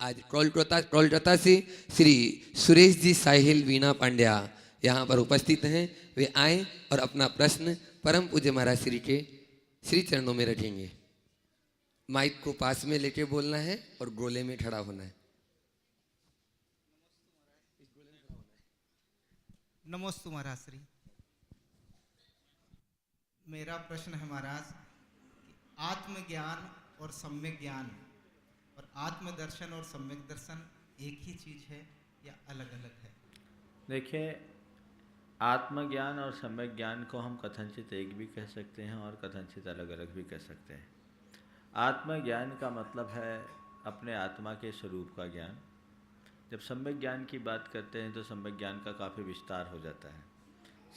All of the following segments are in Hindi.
आज कोलकाता से श्री सुरेश जी साहिल वीणा पांड्या यहाँ पर उपस्थित हैं। वे आए और अपना प्रश्न परम पूज्य महाराज श्री के श्री चरणों में रखेंगे। माइक को पास में लेके बोलना है और गोले में खड़ा होना है। नमोस्तु महाराज श्री। मेरा प्रश्न है महाराज कि आत्मज्ञान और सम्यक ज्ञान और आत्मदर्शन और सम्यक दर्शन एक ही चीज है या अलग अलग है? देखिए, आत्मज्ञान और सम्यक ज्ञान को हम कथनचित एक भी कह सकते हैं और कथनचित अलग अलग भी कह सकते हैं। आत्मज्ञान का मतलब है अपने आत्मा के स्वरूप का ज्ञान। जब सम्यक ज्ञान की बात करते हैं तो सम्यक ज्ञान का काफ़ी विस्तार हो जाता है।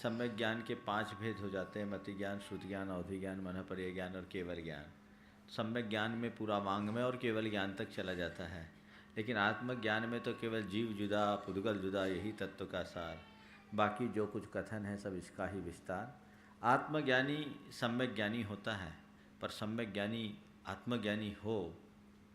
सम्यक ज्ञान के 5 भेद हो जाते हैं: मति ज्ञान, श्रुति ज्ञान, अवधि ज्ञान, मनःपर्य ज्ञान और केवल ज्ञान। सम्यक ज्ञान में पूरा वांग्मय और केवल ज्ञान तक चला जाता है, लेकिन आत्मज्ञान में तो केवल जीव जुदा पुद्गल जुदा यही तत्व का सार, बाकी जो कुछ कथन है सब इसका ही विस्तार। आत्मज्ञानी सम्यक ज्ञानी होता है, पर सम्यक ज्ञानी आत्मज्ञानी हो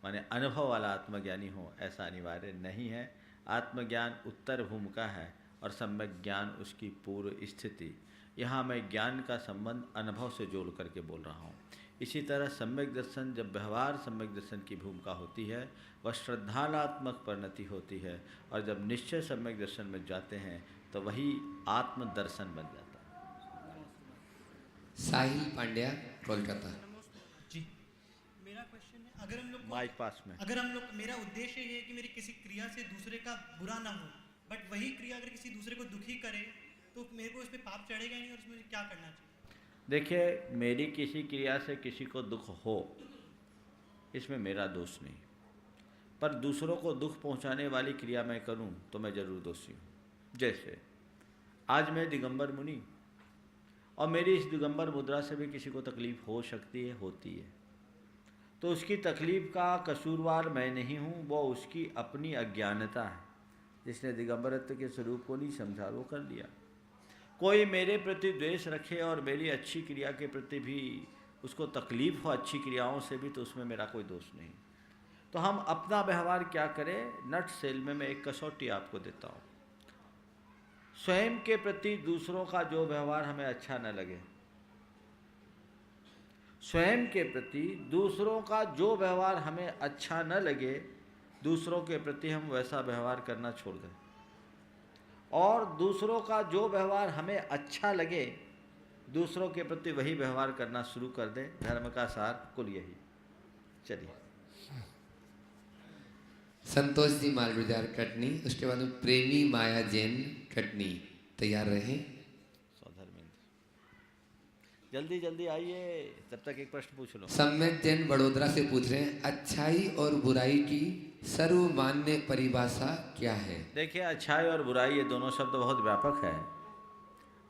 माने अनुभव वाला आत्मज्ञानी हो ऐसा अनिवार्य नहीं है। आत्मज्ञान उत्तर भूमिका है और सम्यक ज्ञान उसकी पूर्व स्थिति। यहाँ मैं ज्ञान का संबंध अनुभव से जोड़ करके बोल रहा हूँ। इसी तरह सम्यक दर्शन, जब व्यवहार सम्यक दर्शन की भूमिका होती है वह श्रद्धालात्मक परिणति होती है, और जब निश्चय सम्यक दर्शन में जाते हैं तो वही आत्मदर्शन बन जाता है। साहिल पांड्या, कोलकाता। जी, मेरा क्वेश्चन है, अगर हम लोग माइक पास में। अगर हम लोग, मेरा उद्देश्य ये है कि मेरी किसी क्रिया से दूसरे का बुरा ना हो, बट वही क्रिया अगर किसी दूसरे को दुखी करे तो मेरे को उस पर पाप चढ़ेगा नहीं, और उसमें क्या करना चाहिए? देखिए, मेरी किसी क्रिया से किसी को दुख हो इसमें मेरा दोष नहीं, पर दूसरों को दुख पहुंचाने वाली क्रिया मैं करूं तो मैं जरूर दोषी हूं। जैसे आज मैं दिगंबर मुनि और मेरी इस दिगंबर मुद्रा से भी किसी को तकलीफ हो सकती है, होती है, तो उसकी तकलीफ का कसूरवार मैं नहीं हूं, वो उसकी अपनी अज्ञानता है। जिसने दिगंबरत्व के स्वरूप को नहीं समझा वो कर लिया। कोई मेरे प्रति द्वेष रखे और मेरी अच्छी क्रिया के प्रति भी उसको तकलीफ हो अच्छी क्रियाओं से भी, तो उसमें मेरा कोई दोष नहीं। तो हम अपना व्यवहार क्या करें, नट सेल में मैं एक कसौटी आपको देता हूँ। स्वयं के प्रति दूसरों का जो व्यवहार हमें अच्छा न लगे, स्वयं के प्रति दूसरों का जो व्यवहार हमें अच्छा न लगे, दूसरों के प्रति हम वैसा व्यवहार करना छोड़ दें, और दूसरों का जो व्यवहार हमें अच्छा लगे दूसरों के प्रति वही व्यवहार करना शुरू कर दें। धर्म का सार कुल यही। चलिए। संतोष जी मालगुजार कटनी, उसके बाद में प्रेमी माया जैन कटनी। तैयार रहें। जल्दी जल्दी आइए, तब तक एक प्रश्न पूछ लो। सम्यक जैन बड़ोदरा से पूछ रहे हैं, अच्छाई और बुराई की सर्वमान्य परिभाषा क्या है? देखिए, अच्छाई और बुराई ये दोनों शब्द बहुत व्यापक है,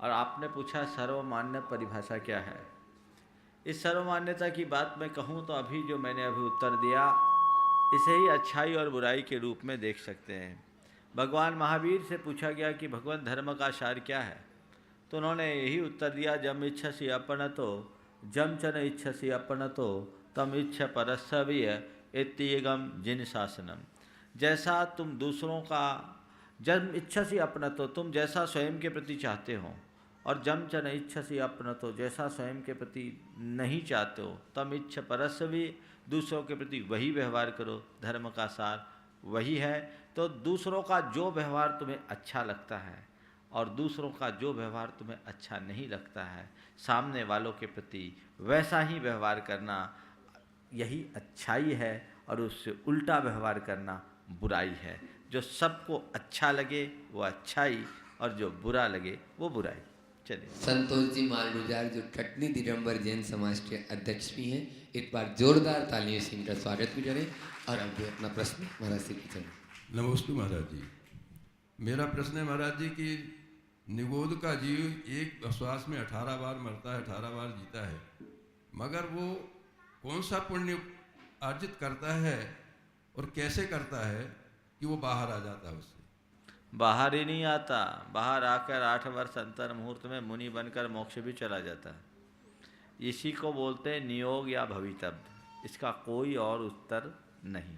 और आपने पूछा सर्वमान्य परिभाषा क्या है। इस सर्वमान्यता की बात मैं कहूँ तो अभी जो मैंने अभी उत्तर दिया इसे ही अच्छाई और बुराई के रूप में देख सकते हैं। भगवान महावीर से पूछा गया कि भगवान धर्म का सार क्या है, तो उन्होंने यही उत्तर दिया, जम इच्छसि अपनतो जम च न इच्छसि अपनतो तम इच्छ परस्सवीय इत्येगम जिन शासनम। जैसा तुम दूसरों का, जम इच्छसि अपनतो तुम जैसा स्वयं के प्रति चाहते हो, और जम च न इच्छसि अपनतो जैसा स्वयं के प्रति नहीं चाहते हो, तम इच्छ परस्सवी दूसरों के प्रति वही व्यवहार करो। धर्म का सार वही है। तो दूसरों का जो व्यवहार तुम्हें अच्छा लगता है और दूसरों का जो व्यवहार तुम्हें अच्छा नहीं लगता है, सामने वालों के प्रति वैसा ही व्यवहार करना यही अच्छाई है, और उससे उल्टा व्यवहार करना बुराई है। जो सबको अच्छा लगे वो अच्छाई, और जो बुरा लगे वो बुराई। चलिए। संतोष जी मालगुजार जो कटनी दिगंबर जैन समाज के अध्यक्ष भी हैं, एक बार जोरदार तालियों से इनका स्वागत भी करें। और अब भी अपना प्रश्न महाराज से पूछें। नमस्ते महाराज जी। मेरा प्रश्न है महाराज जी कि निगोद का जीव एक श्वास में 18 बार मरता है, 18 बार जीता है, मगर वो कौन सा पुण्य अर्जित करता है और कैसे करता है कि वो बाहर आ जाता है उससे? बाहर ही नहीं आता, बाहर आकर 8 वर्ष अंतर मुहूर्त में मुनि बनकर मोक्ष भी चला जाता है। इसी को बोलते हैं नियोग या भवितव्य। इसका कोई और उत्तर नहीं।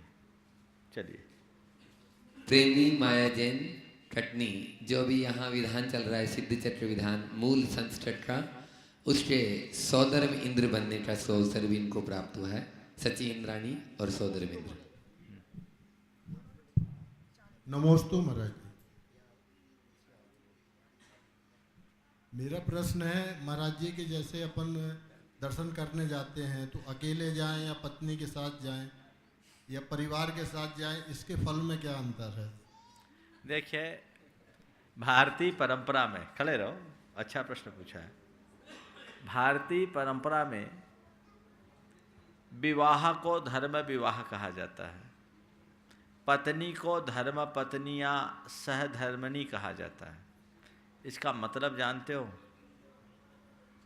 चलिए। प्रेमी माया जैन कटनी, जो भी यहाँ विधान चल रहा है सिद्ध चक्र विधान मूल संस्कृत का, उसके सौदर्म इंद्र बनने का अवसर भी इनको प्राप्त हुआ है। सची इंद्राणी और सौदर्म इंद्र। नमोस्तु महाराज जी। मेरा प्रश्न है महाराज जी कि जैसे अपन दर्शन करने जाते हैं तो अकेले जाएं या पत्नी के साथ जाएं या परिवार के साथ जाएं, इसके फल में क्या अंतर है? देखिए, भारतीय परंपरा में, खड़े रहो, अच्छा प्रश्न पूछा है। भारतीय परंपरा में विवाह को धर्म विवाह कहा जाता है, पत्नी को धर्म पत्नियां सहधर्मनी कहा जाता है। इसका मतलब जानते हो?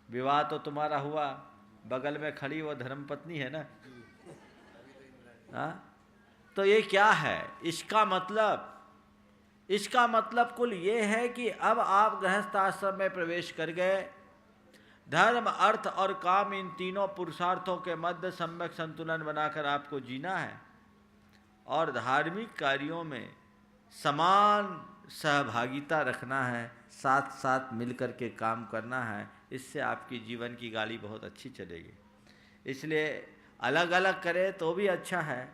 विवाह तो तुम्हारा हुआ, बगल में खड़ी वो धर्म पत्नी है ना, हाँ? तो ये क्या है इसका मतलब कुल ये है कि अब आप गृहस्थ आश्रम में प्रवेश कर गए। धर्म, अर्थ और काम, इन तीनों पुरुषार्थों के मध्य सम्यक संतुलन बनाकर आपको जीना है और धार्मिक कार्यों में समान सहभागिता रखना है, साथ साथ मिलकर के काम करना है। इससे आपकी जीवन की गाड़ी बहुत अच्छी चलेगी। इसलिए अलग अलग करे तो भी अच्छा है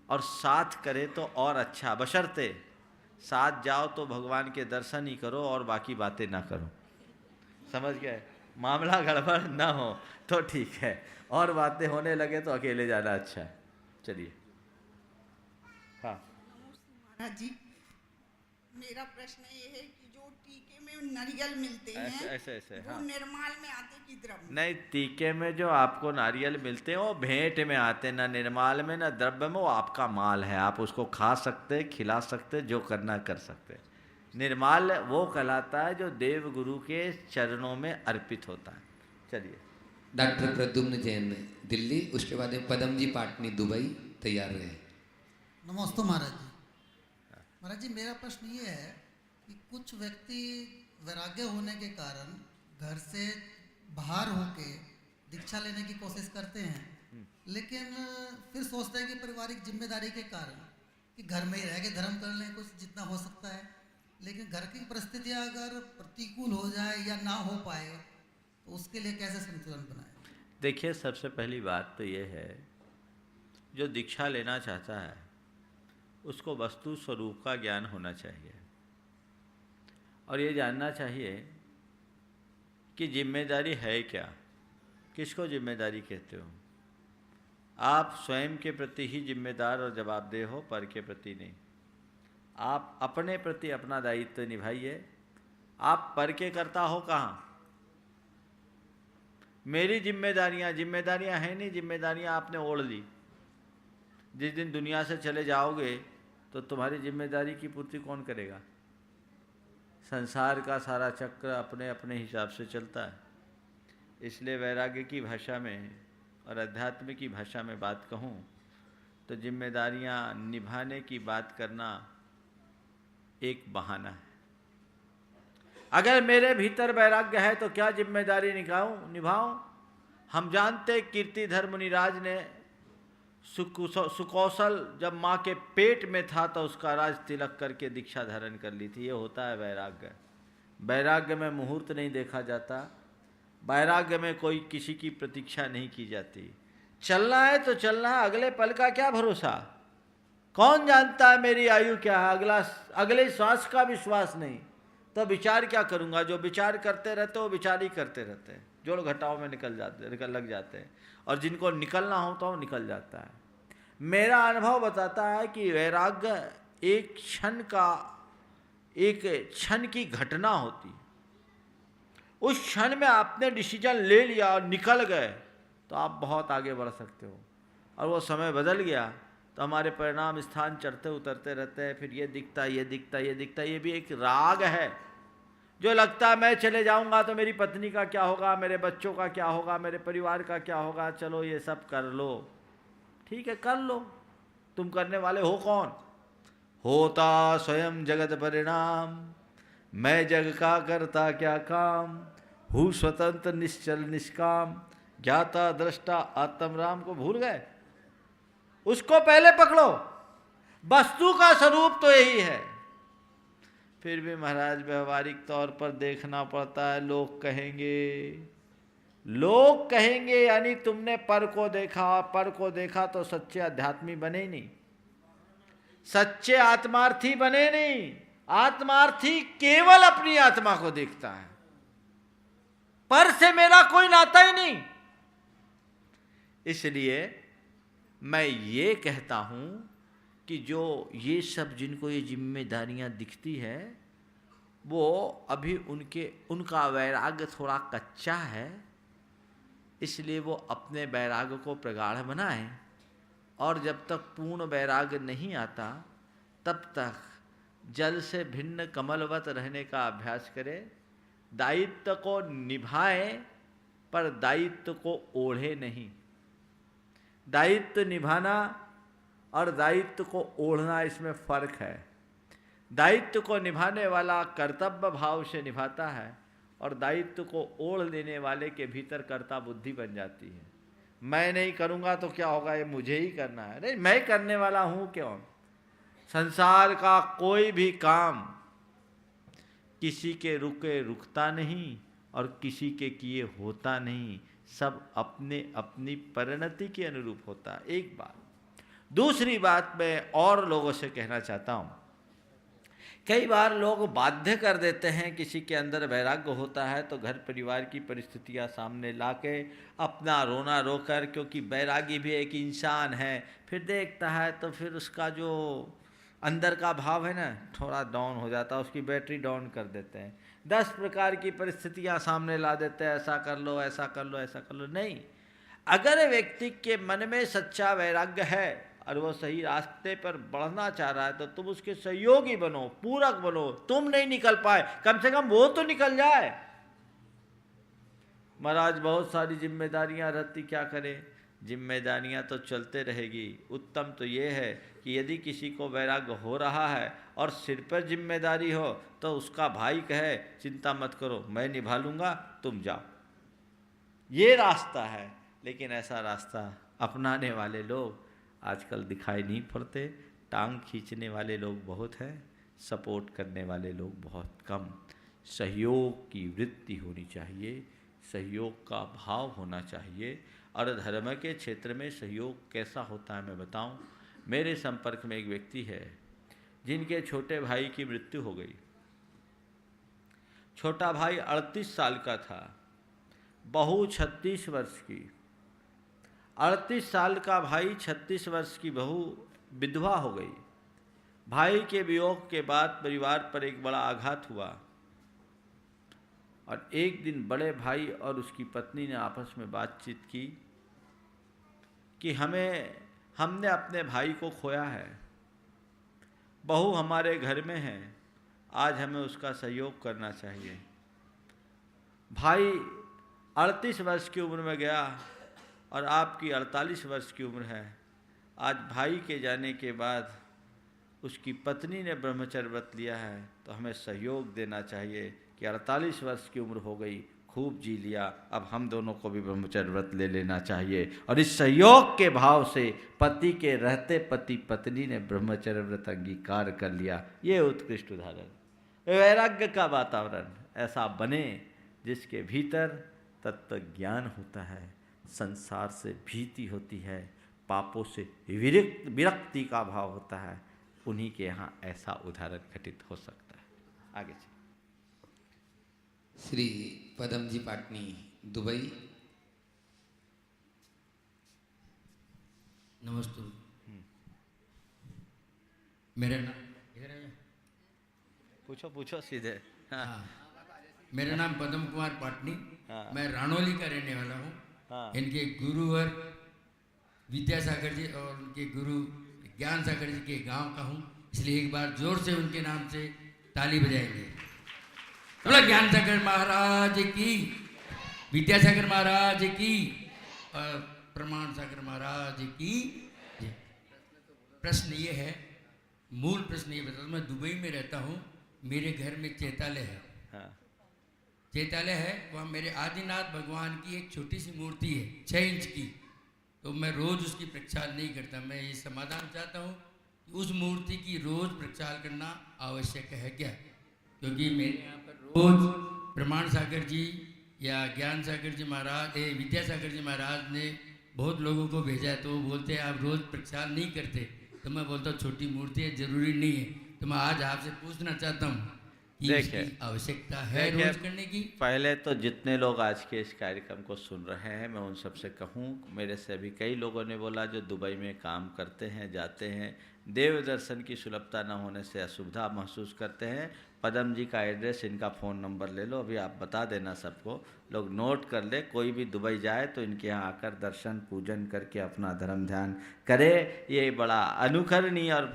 और साथ करे तो और अच्छा, बशर्ते साथ जाओ तो भगवान के दर्शन ही करो और बाकी बातें ना करो। समझ गए? मामला गड़बड़ ना हो तो ठीक है, और बातें होने लगे तो अकेले जाना अच्छा है। चलिए। हाँ महाराज जी, मेरा प्रश्न ये है कि जो टीके में नारियल मिलते हैं ऐसे वो हाँ। निर्माल में आते कि द्रव्य? नहीं, टीके में जो आपको नारियल मिलते हैं वो भेंट में आते हैं, ना निर्माल में ना द्रव्य में। वो आपका माल है, आप उसको खा सकते, खिला सकते, जो करना कर सकते। निर्माल वो कहलाता है जो देव गुरु के चरणों में अर्पित होता है। चलिए। डॉक्टर प्रद्युम्न जैन दिल्ली, उसके बाद पदम जी पाटनी दुबई, तैयार रहे। नमस्ते महाराज जी। महाराज जी, मेरा प्रश्न ये है कि कुछ व्यक्ति वैराग्य होने के कारण घर से बाहर होके दीक्षा लेने की कोशिश करते हैं, लेकिन फिर सोचते हैं कि पारिवारिक जिम्मेदारी के कारण कि घर में ही रह के धर्म कर लें कुछ जितना हो सकता है, लेकिन घर की परिस्थितियां अगर प्रतिकूल हो जाए या ना हो पाए तो उसके लिए कैसे संतुलन बनाए? देखिए, सबसे पहली बात तो ये है, जो दीक्षा लेना चाहता है उसको वस्तु स्वरूप का ज्ञान होना चाहिए और ये जानना चाहिए कि जिम्मेदारी है क्या। किसको जिम्मेदारी कहते हो? आप स्वयं के प्रति ही जिम्मेदार और जवाबदेह हो, पर के प्रति नहीं। आप अपने प्रति अपना दायित्व निभाइए। आप पर के करता हो कहाँ? मेरी जिम्मेदारियां हैं नहीं, जिम्मेदारियां आपने ओढ़ ली। जिस दिन दुनिया से चले जाओगे तो तुम्हारी जिम्मेदारी की पूर्ति कौन करेगा? संसार का सारा चक्र अपने अपने हिसाब से चलता है। इसलिए वैराग्य की भाषा में और अध्यात्म की भाषा में बात कहूँ तो जिम्मेदारियां निभाने की बात करना एक बहाना है। अगर मेरे भीतर वैराग्य है तो क्या जिम्मेदारी निभाऊं? हम जानते कीर्तिधर मुनिराज ने सुकौशल जब माँ के पेट में था तो उसका राज तिलक करके दीक्षा धारण कर ली थी। ये होता है वैराग्य। वैराग्य में मुहूर्त नहीं देखा जाता, वैराग्य में कोई किसी की प्रतीक्षा नहीं की जाती। चलना है तो चलना है, अगले पल का क्या भरोसा? कौन जानता है मेरी आयु क्या है? अगले श्वास का विश्वास नहीं तो विचार क्या करूँगा? जो विचार करते रहते वो विचार ही करते रहते हैं, जोड़ घटाव में निकल लग जाते हैं, और जिनको निकलना होता है वो निकल जाता है। मेरा अनुभव बताता है कि वैराग्य एक क्षण की घटना होती। उस क्षण में आपने डिसीजन ले लिया और निकल गए तो आप बहुत आगे बढ़ सकते हो, और वो समय बदल गया तो हमारे परिणाम स्थान चढ़ते उतरते रहते हैं। फिर ये दिखता, ये दिखता, ये दिखता। ये भी एक राग है जो लगता है मैं चले जाऊंगा तो मेरी पत्नी का क्या होगा, मेरे बच्चों का क्या होगा, मेरे परिवार का क्या होगा। चलो ये सब कर लो, ठीक है कर लो। तुम करने वाले हो कौन? होता स्वयं जगत परिणाम, मैं जग का करता क्या काम। हूँ स्वतंत्र निश्चल निष्काम, ज्ञाता दृष्टा आत्म राम को भूल गए? उसको पहले पकड़ो। वस्तु का स्वरूप तो यही है। फिर भी महाराज व्यवहारिक तौर पर देखना पड़ता है। लोग कहेंगे यानी तुमने पर को देखा तो सच्चे आध्यात्मी बने नहीं, सच्चे आत्मार्थी बने नहीं। आत्मार्थी केवल अपनी आत्मा को देखता है, पर से मेरा कोई नाता ही नहीं। इसलिए मैं ये कहता हूं कि जो ये सब जिनको ये जिम्मेदारियां दिखती है, वो अभी उनका वैराग्य थोड़ा कच्चा है। इसलिए वो अपने वैराग्य को प्रगाढ़ बनाएं, और जब तक पूर्ण वैराग्य नहीं आता तब तक जल से भिन्न कमलवत रहने का अभ्यास करें। दायित्व को निभाएं, पर दायित्व को ओढ़े नहीं। दायित्व निभाना और दायित्व को ओढ़ना, इसमें फर्क है। दायित्व को निभाने वाला कर्तव्य भाव से निभाता है, और दायित्व को ओढ़ लेने वाले के भीतर कर्ता बुद्धि बन जाती है। मैं नहीं करूँगा तो क्या होगा, ये मुझे ही करना है। नहीं, मैं करने वाला हूँ क्यों। संसार का कोई भी काम किसी के रुके रुकता नहीं, और किसी के किए होता नहीं। सब अपने अपनी परिणति के अनुरूप होता है। एक बात। दूसरी बात मैं और लोगों से कहना चाहता हूँ, कई बार लोग बाध्य कर देते हैं। किसी के अंदर वैराग्य होता है तो घर परिवार की परिस्थितियाँ सामने लाके अपना रोना रोकर, क्योंकि वैरागी भी एक इंसान है, फिर देखता है तो फिर उसका जो अंदर का भाव है ना, थोड़ा डाउन हो जाता है, उसकी बैटरी डाउन कर देते हैं। 10 प्रकार की परिस्थितियाँ सामने ला देते हैं, ऐसा कर लो, ऐसा कर लो, ऐसा कर लो। नहीं, अगर व्यक्ति के मन में सच्चा वैराग्य है और वो सही रास्ते पर बढ़ना चाह रहा है, तो तुम उसके सहयोगी बनो, पूरक बनो। तुम नहीं निकल पाए, कम से कम वो तो निकल जाए। महाराज बहुत सारी जिम्मेदारियां रहती, क्या करें। जिम्मेदारियां तो चलते रहेगी। उत्तम तो ये है कि यदि किसी को वैराग्य हो रहा है और सिर पर जिम्मेदारी हो, तो उसका भाई कहे चिंता मत करो, मैं निभा लूँगा, तुम जाओ। ये रास्ता है। लेकिन ऐसा रास्ता अपनाने वाले लोग आजकल दिखाई नहीं पड़ते। टांग खींचने वाले लोग बहुत हैं, सपोर्ट करने वाले लोग बहुत कम। सहयोग की वृत्ति होनी चाहिए, सहयोग का भाव होना चाहिए। और धर्म के क्षेत्र में सहयोग कैसा होता है मैं बताऊं। मेरे संपर्क में एक व्यक्ति है जिनके छोटे भाई की मृत्यु हो गई। छोटा भाई 38 साल का था, बहू 36 वर्ष की। 38 साल का भाई, 36 वर्ष की बहू विधवा हो गई। भाई के वियोग के बाद परिवार पर एक बड़ा आघात हुआ, और एक दिन बड़े भाई और उसकी पत्नी ने आपस में बातचीत की कि हमने अपने भाई को खोया है, बहू हमारे घर में है, आज हमें उसका सहयोग करना चाहिए। भाई 38 वर्ष की उम्र में गया और आपकी 48 वर्ष की उम्र है। आज भाई के जाने के बाद उसकी पत्नी ने ब्रह्मचर्य व्रत लिया है, तो हमें सहयोग देना चाहिए कि 48 वर्ष की उम्र हो गई, खूब जी लिया, अब हम दोनों को भी ब्रह्मचर्य व्रत ले लेना चाहिए। और इस सहयोग के भाव से पति के रहते पति पत्नी ने ब्रह्मचर्य व्रत अंगीकार कर लिया। ये उत्कृष्ट उदाहरण। वैराग्य का वातावरण ऐसा बने जिसके भीतर तत्व ज्ञान होता है, संसार से भीति होती है, पापों से विरक्ति का भाव होता है। उन्हीं के यहाँ ऐसा उदाहरण घटित हो सकता है। आगे श्री पदम जी पाटनी, दुबई। नमस्ते। मेरा नाम इधर है, पूछो सीधे। हाँ, मेरा नाम पदम कुमार पाटनी। हाँ। मैं रानौली का रहने वाला हूँ। हाँ। इनके गुरुवर विद्यासागर जी और उनके गुरु ज्ञान सागर जी के गांव का हूँ, इसलिए एक बार जोर से उनके नाम से ताली बजाएंगे। बोला ज्ञान सागर महाराज की, विद्यासागर महाराज की और प्रमाण सागर महाराज की। प्रश्न ये है, मूल प्रश्न ये बता, मैं दुबई में रहता हूँ, मेरे घर में चैतालय है। हाँ। चैतालय है, वहाँ मेरे आदिनाथ भगवान की एक छोटी सी मूर्ति है 6 इंच की। तो मैं रोज़ उसकी प्रक्षाल नहीं करता। मैं ये समाधान चाहता हूँ उस मूर्ति की रोज प्रक्षाल करना आवश्यक है क्या? क्योंकि मेरे यहाँ पर रोज प्रमाण सागर जी या ज्ञान सागर जी महाराज, विद्यासागर जी महाराज ने बहुत लोगों को भेजा है, तो वो बोलते हैं आप रोज प्रक्षाल नहीं करते। तो मैं बोलता हूँ छोटी मूर्ति है, जरूरी नहीं है। तो मैं आज आपसे पूछना चाहता हूँ कि इसकी आवश्यकता है रोज करने की? पहले तो जितने लोग आज के इस कार्यक्रम को सुन रहे हैं, मैं उन सबसे कहूँ, मेरे से अभी कई लोगों ने बोला जो दुबई में काम करते हैं, जाते हैं, देव दर्शन की सुलभता न होने से असुविधा महसूस करते हैं। पदम जी का एड्रेस, इनका फ़ोन नंबर ले लो, अभी आप बता देना सबको, लोग नोट कर ले। कोई भी दुबई जाए तो इनके यहाँ आकर दर्शन पूजन करके अपना धर्म ध्यान करे। ये बड़ा अनुकरणीय और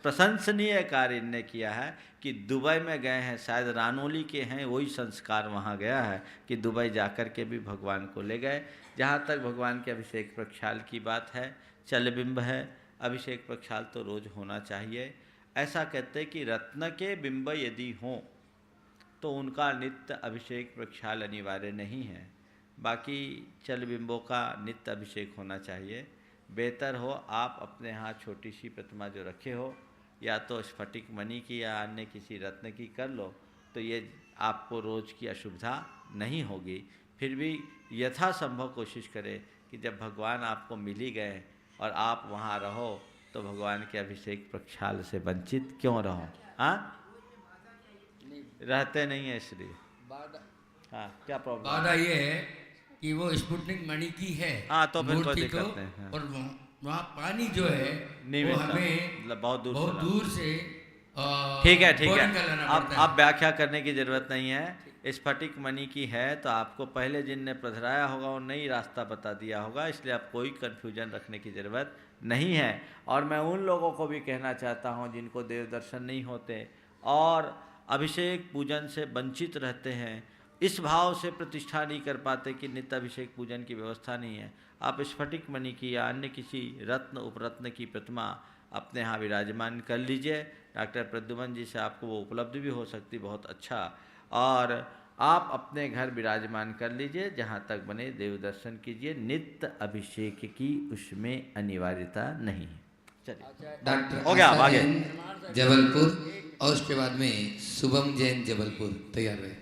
प्रशंसनीय कार्य इनने किया है कि दुबई में गए हैं, शायद रानोली के हैं, वही संस्कार वहाँ गया है कि दुबई जाकर के भी भगवान को ले गए। जहाँ तक भगवान के अभिषेक प्रक्षाल की बात है, चलबिंब है, अभिषेक प्रक्षाल तो रोज़ होना चाहिए। ऐसा कहते हैं कि रत्न के बिंब यदि हों तो उनका नित्य अभिषेक प्रक्षाल अनिवार्य नहीं है, बाकी चल बिंबों का नित्य अभिषेक होना चाहिए। बेहतर हो आप अपने यहाँ छोटी सी प्रतिमा जो रखे हो, या तो स्फटिक मणि की या अन्य किसी रत्न की कर लो, तो ये आपको रोज़ की असुविधा नहीं होगी। फिर भी यथासंभव कोशिश करें कि जब भगवान आपको मिल ही गए और आप वहाँ रहो तो भगवान के अभिषेक प्रक्षाल से वंचित क्यों रहो? हाँ, रहते नहीं है इसलिए। हाँ, क्या प्रॉब्लम? बाधा ये है कि वो स्पुतनिक मणि की है। हाँ, तो फिर कोई मूर्ति दिक्कत नहीं है। और वहाँ पानी जो है नहीं वो मिलता, हमें मतलब बहुत दूर से ठीक है बोरिंग का लाना पड़ता है। आप व्याख्या करने की जरूरत नहीं है। स्फटिक मणि की है तो आपको पहले जिनने पधराया होगा वो नई रास्ता बता दिया होगा, इसलिए आप कोई कन्फ्यूजन रखने की ज़रूरत नहीं है। और मैं उन लोगों को भी कहना चाहता हूँ जिनको देव दर्शन नहीं होते और अभिषेक पूजन से वंचित रहते हैं, इस भाव से प्रतिष्ठा नहीं कर पाते कि नित्य अभिषेक पूजन की व्यवस्था नहीं है, आप स्फटिक मणि की या अन्य किसी रत्न उपरत्न की प्रतिमा अपने यहाँ विराजमान कर लीजिए। डॉक्टर प्रद्युमन जी से आपको वो उपलब्ध भी हो सकती, बहुत अच्छा। और आप अपने घर विराजमान कर लीजिए, जहाँ तक बने देव दर्शन कीजिए। नित्य अभिषेक की उसमें अनिवार्यता नहीं है। चलिए, डॉक्टर हो गया, आशा आगे। जैन जबलपुर और उसके बाद में शुभम जैन जबलपुर, तैयार रहे।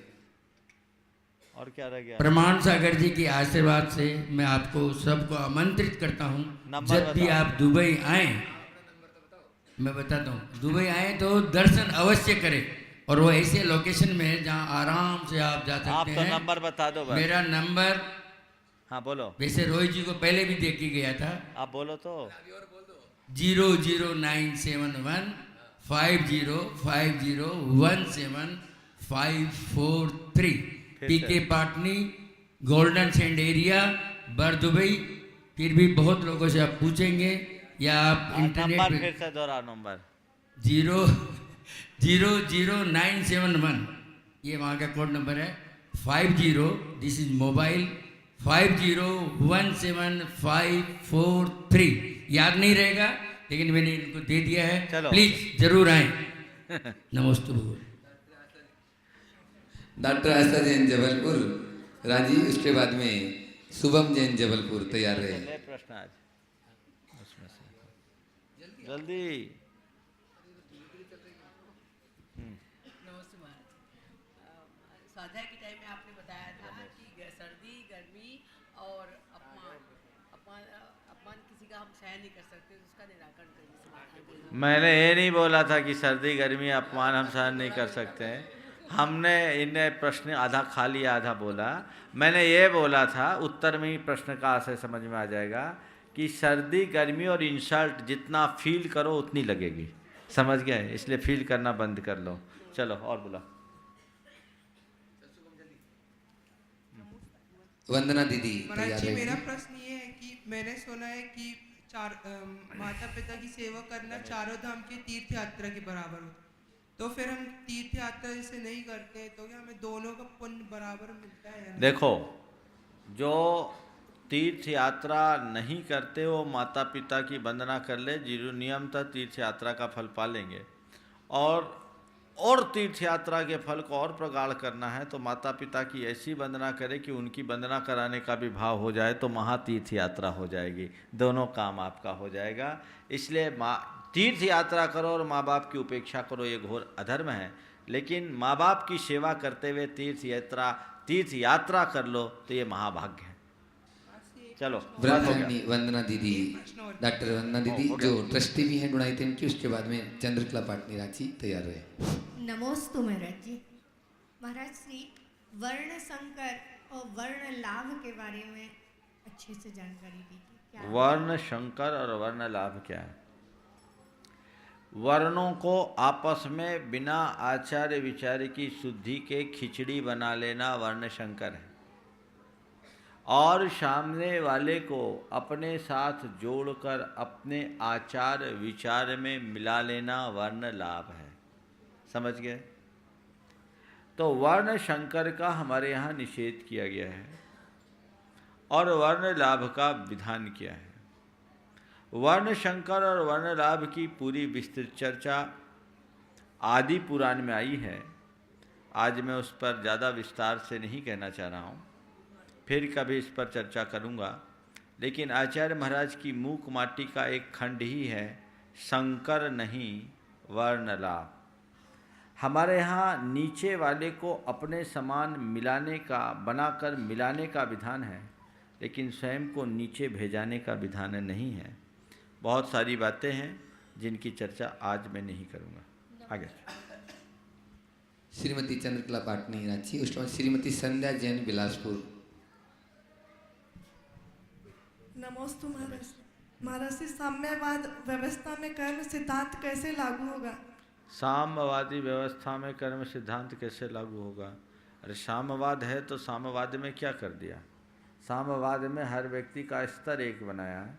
और क्या रह गया? प्रमाण सागर जी के आशीर्वाद से मैं आपको सबको आमंत्रित करता हूँ, जब भी आप दुबई आए, मैं बताता हूँ, दुबई आए तो दर्शन अवश्य करें। और वो ऐसे लोकेशन में है जहाँ आराम से आप जा सकते आप तो हैं। नंबर बता दो बस। मेरा नंबर, हाँ बोलो। वैसे रोहित जी को पहले भी देख के गया था। आप बोलो तो। 00971 505017 पीके पाटनी, गोल्डन सैंड एरिया, बर दुबई। फिर भी बहुत लोगों से आप पूछेंगे या आप इंटरनेट नंबर पे फिर से दोहरा, नंबर 00971, ये वहाँ का कोड नंबर है। 50, दिस इज मोबाइल, 5017543। याद नहीं रहेगा लेकिन मैंने इनको दे दिया है, प्लीज जरूर आए। नमस्ते भगवान। डॉक्टर आशा जैन जबलपुर राजी, उसके बाद में शुभम जैन जबलपुर, तैयार रहे। प्रश्न आज उसमें से जल्दी। स्वाध्याय के टाइम में आपने बताया था कि सर्दी, गर्मी और अपमान किसी का हम सहन नहीं कर सकते, तो उसका निराकरण करिए। मैंने ये नहीं बोला था कि सर्दी गर्मी अपमान हम सहन नहीं कर सकते हैं। हमने इन्हें प्रश्न आधा खाली आधा बोला। मैंने ये बोला था, उत्तर में ही प्रश्न का आशय समझ में आ जाएगा कि सर्दी गर्मी और इंसल्ट जितना फील करो उतनी लगेगी, समझ गए? इसलिए फील करना बंद कर लो। चलो और बोला। वंदना दीदी, महाराज जी, मेरा प्रश्न ये है कि मैंने सुना है कि माता पिता की सेवा करना चारों धाम के तीर्थ यात्रा के बराबर होता, तो फिर हम तीर्थ यात्रा जैसे नहीं करते तो क्या हमें दोनों का पुण्य बराबर मिलता है या नहीं? देखो, जो तीर्थ यात्रा नहीं करते वो माता पिता की वंदना कर ले, जीरो नियमतः तीर्थ यात्रा का फल पालेंगे। और तीर्थ यात्रा के फल को और प्रगाढ़ करना है तो माता पिता की ऐसी वंदना करे कि उनकी वंदना कराने का भी भाव हो जाए, तो महातीर्थ यात्रा हो जाएगी। दोनों काम आपका हो जाएगा। इसलिए तीर्थ यात्रा करो और माँ बाप की उपेक्षा करो, ये घोर अधर्म है। लेकिन माँ बाप की सेवा करते हुए तीर्थ यात्रा कर लो तो ये महाभाग्य है। चलो वंदना दीदी, डॉक्टर वंदना दीदी जो ट्रस्टी भी हैं गुणायतन की, उसके बाद में चंद्रकला पाटनी रांची तैयार रहे। नमोस्तु महाराज जी। महाराज श्री वर्ण संकर और वर्ण लाभ के बारे में अच्छे से जानकारी दीजिए। वर्ण संकर और वर्ण लाभ क्या है? वर्णों को आपस में बिना आचार्य विचार की शुद्धि के खिचड़ी बना लेना वर्ण संकर है, और सामने वाले को अपने साथ जोड़कर अपने आचार विचार में मिला लेना वर्ण लाभ है। समझ गए? तो वर्ण संकर का हमारे यहाँ निषेध किया गया है और वर्ण लाभ का विधान किया है। वर्ण संकर और वर्ण लाभ की पूरी विस्तृत चर्चा आदि पुराण में आई है। आज मैं उस पर ज़्यादा विस्तार से नहीं कहना चाह रहा हूँ, फिर कभी इस पर चर्चा करूँगा। लेकिन आचार्य महाराज की मूक माटी का एक खंड ही है, संकर नहीं वर्ण लाभ। हमारे यहाँ नीचे वाले को अपने समान मिलाने का, बनाकर मिलाने का विधान है, लेकिन स्वयं को नीचे भेजाने का विधान नहीं है। बहुत सारी बातें हैं जिनकी चर्चा आज मैं नहीं करूँगा। आगे श्रीमती चंद्रकला पाटनी रांची, उसके बाद श्रीमती संध्या जैन बिलासपुर। नमोस्तु महाराज। महाराज से साम्यवाद व्यवस्था में कर्म सिद्धांत कैसे लागू होगा? साम्यवादी व्यवस्था में कर्म सिद्धांत कैसे लागू होगा? अरे साम्यवाद है तो साम्यवाद में क्या कर दिया? साम्यवाद में हर व्यक्ति का स्तर एक बनाया है,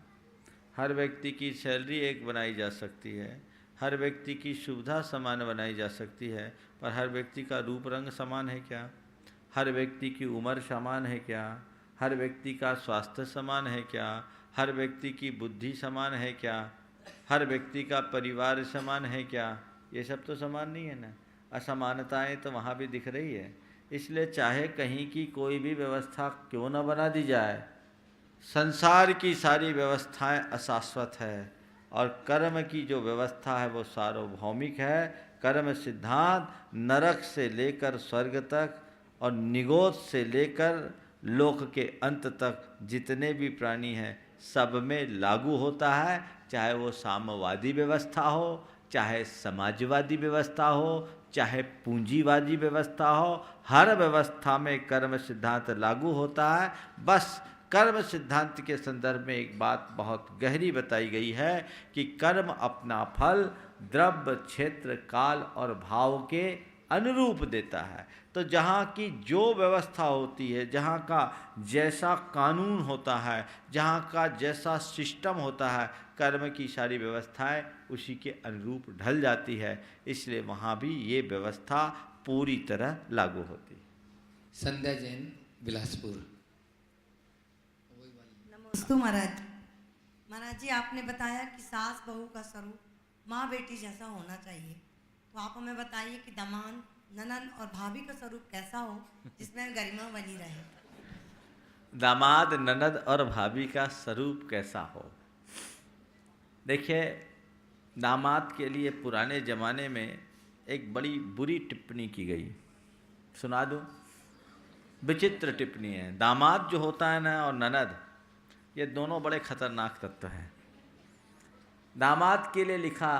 हर व्यक्ति की सैलरी एक बनाई जा सकती है, हर व्यक्ति की सुविधा समान बनाई जा सकती है, पर हर व्यक्ति का रूप रंग समान है क्या? हर व्यक्ति की उम्र समान है क्या? हर व्यक्ति का स्वास्थ्य समान है क्या? हर व्यक्ति की बुद्धि समान है क्या? हर व्यक्ति का परिवार समान है क्या? ये सब तो समान नहीं है ना। असमानताएं तो वहाँ भी दिख रही है। इसलिए चाहे कहीं की कोई भी व्यवस्था क्यों न बना दी जाए, संसार की सारी व्यवस्थाएं अशाश्वत है और कर्म की जो व्यवस्था है वो सार्वभौमिक है। कर्म सिद्धांत नरक से लेकर स्वर्ग तक और निगोद से लेकर लोक के अंत तक जितने भी प्राणी हैं सब में लागू होता है, चाहे वो साम्यवादी व्यवस्था हो, चाहे समाजवादी व्यवस्था हो, चाहे पूंजीवादी व्यवस्था हो, हर व्यवस्था में कर्म सिद्धांत लागू होता है। बस कर्म सिद्धांत के संदर्भ में एक बात बहुत गहरी बताई गई है कि कर्म अपना फल द्रव्य, क्षेत्र, काल और भाव के अनुरूप देता है। तो जहाँ की जो व्यवस्था होती है, जहाँ का जैसा कानून होता है, जहाँ का जैसा सिस्टम होता है, कर्म की सारी व्यवस्थाएं उसी के अनुरूप ढल जाती है। इसलिए वहाँ भी ये व्यवस्था पूरी तरह लागू होती है। संध्या जैन बिलासपुर। नमस्ते महाराज। महाराज जी, आपने बताया कि सास बहू का स्वरूप माँ बेटी जैसा होना चाहिए, तो आप हमें बताइए कि दामाद, ननद और भाभी का स्वरूप कैसा हो जिसमें गरिमा बनी रहे? दामाद, ननद और भाभी का स्वरूप कैसा हो? देखिए, दामाद के लिए पुराने ज़माने में एक बड़ी बुरी टिप्पणी की गई, सुना दूँ? विचित्र टिप्पणी है। दामाद जो होता है ना और ननद, ये दोनों बड़े खतरनाक तत्व हैं। दामाद के लिए लिखा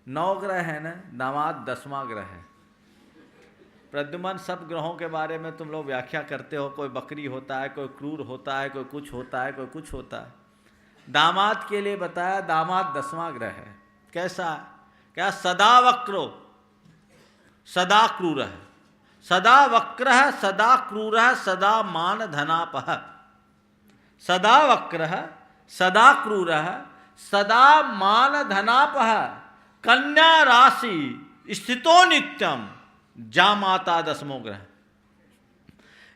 9 ग्रह है ना, दामाद 10वां ग्रह है। प्रद्युमन सब ग्रहों के बारे में तुम लोग व्याख्या करते हो, कोई बकरी होता है, कोई क्रूर होता है, कोई कुछ होता है, कोई कुछ होता है। दामाद के लिए बताया दामाद 10वां ग्रह है। कैसा? क्या? सदा वक्रो, सदा क्रूर है, सदा वक्र है, सदा क्रूर है, सदा मान धनापह। सदा वक्र है, सदा क्रूर है, सदा मान धनापह, कन्या राशि स्थितो नित्यम, जामाता 10वां ग्रह।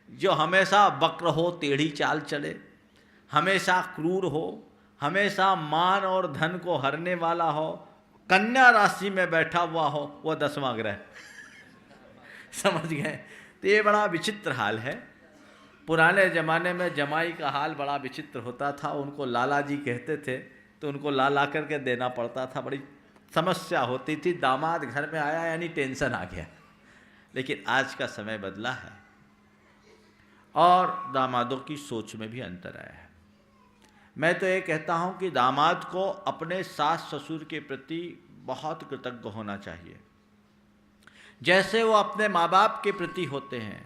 जो हमेशा वक्र हो, टेढ़ी चाल चले, हमेशा क्रूर हो, हमेशा मान और धन को हरने वाला हो, कन्या राशि में बैठा हुआ हो, वो 10वां ग्रह। समझ गए? तो ये बड़ा विचित्र हाल है। पुराने ज़माने में जमाई का हाल बड़ा विचित्र होता था। उनको लाला जी कहते थे, तो उनको ला ला करके देना पड़ता था, बड़ी समस्या होती थी। दामाद घर में आया यानी टेंशन आ गया। लेकिन आज का समय बदला है और दामादों की सोच में भी अंतर आया है। मैं तो ये कहता हूँ कि दामाद को अपने सास ससुर के प्रति बहुत कृतज्ञ होना चाहिए। जैसे वो अपने माँ बाप के प्रति होते हैं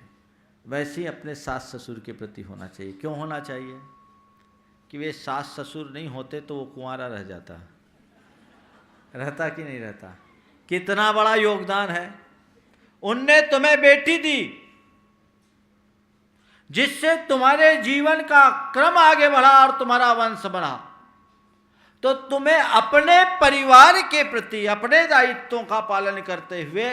वैसे ही अपने सास ससुर के प्रति होना चाहिए। क्यों होना चाहिए? कि वे सास ससुर नहीं होते तो वो कुंवारा रह जाता, रहता कि नहीं रहता। कितना बड़ा योगदान है। उनने तुम्हें बेटी दी जिससे तुम्हारे जीवन का क्रम आगे बढ़ा और तुम्हारा वंश बढ़ा। तो तुम्हें अपने परिवार के प्रति अपने दायित्वों का पालन करते हुए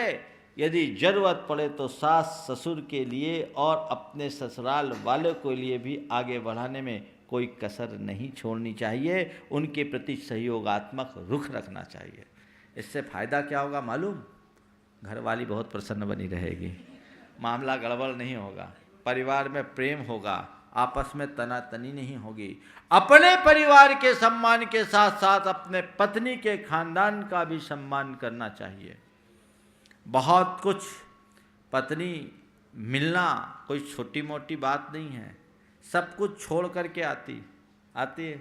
यदि जरूरत पड़े तो सास ससुर के लिए और अपने ससुराल वालों के लिए भी आगे बढ़ाने में कोई कसर नहीं छोड़नी चाहिए। उनके प्रति सहयोगात्मक रुख रखना चाहिए। इससे फायदा क्या होगा मालूम? घरवाली बहुत प्रसन्न बनी रहेगी, मामला गड़बड़ नहीं होगा, परिवार में प्रेम होगा, आपस में तनातनी नहीं होगी। अपने परिवार के सम्मान के साथ साथ अपने पत्नी के खानदान का भी सम्मान करना चाहिए। बहुत कुछ पत्नी मिलना कोई छोटी मोटी बात नहीं है, सब कुछ छोड़ करके आती है।